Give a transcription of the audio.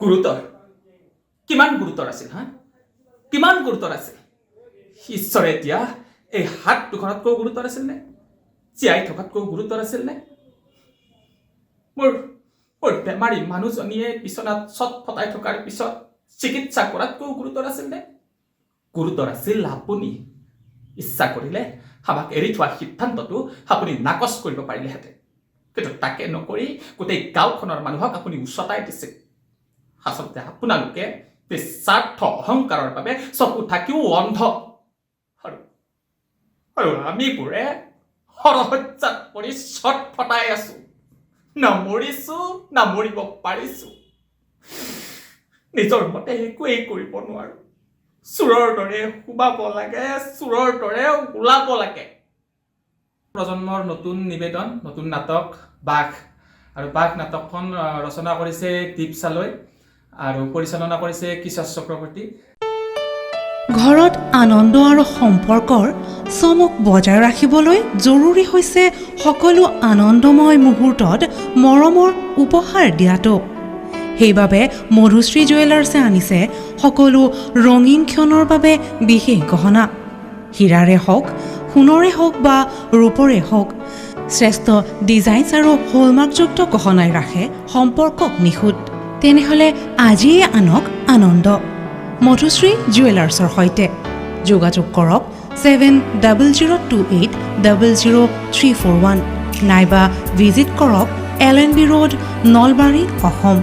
গুৰুতৰ কিমান গুৰুতৰ আছিল কিমান গুৰুতৰ আছিল ঈশ্বৰে এতিয়া এই হাত দুখনতকৈ গুৰুতৰ আছিল নে জীয়াই থকাতকৈ গুৰুতৰ আছিল নে মোৰ বেমাৰী মানুহজনীয়ে বিচনাত ছটফটাই থকাৰ পিছত চিকিৎসা কৰাতকৈ গুৰুতৰ আছিল নে গুৰুতৰ আছিল আপুনি ইচ্ছা কৰিলে আমাক এৰি থোৱা সিদ্ধান্তটো আপুনি নাকচ কৰিব পাৰিলেহেঁতেন কিন্তু তাকে নকৰি গোটেই গাঁওখনৰ মানুহক আপুনি উচতাই দিছে আচলতে আপোনালোকে স্বাৰ্থ অহংকাৰৰ বাবে চকু থাকিও অন্ধ আৰু আমিবোৰে হৰহজ্জাত পৰি ছটফটাই আছো না মৰিছো না মৰিব পাৰিছো নিজৰ মতে একোৱেই কৰিব নোৱাৰো চোৰৰ দৰে সোমাব লাগে চোৰৰ দৰে ওলাব লাগে প্ৰজন্মৰ নতুন নিবেদন নতুন নাটক বাঘ আৰু বাঘ নাটকখন ৰচনা কৰিছে দীপ চালৈ আৰু পৰিচালনা কৰিছে কিশোৰ চক্ৰৱৰ্তী ঘৰত আনন্দ আৰু সম্পৰ্কৰ চমক বজাই ৰাখিবলৈ জৰুৰী হৈছে সকলো আনন্দময় মুহূৰ্তত মৰমৰ উপহাৰ দিয়াটো সেইবাবে মধুশ্ৰী জুৱেলাৰ্ছে আনিছে সকলো ৰঙীন ক্ষণৰ বাবে বিশেষ গহনা হীৰাৰে হওক সোণৰে হওক বা ৰূপৰে হওক শ্ৰেষ্ঠ ডিজাইনছ আৰু হলমাৰ্কযুক্ত গহনাই ৰাখে সম্পৰ্কক নিখুঁত তেনেহ'লে আজিয়ে আনক আনন্দ মধুশ্ৰী জুৱেলাৰ্ছৰ সৈতে যোগাযোগ কৰক 7028000341 নাইবা ভিজিট কৰক LNB ৰোড নলবাৰী অসম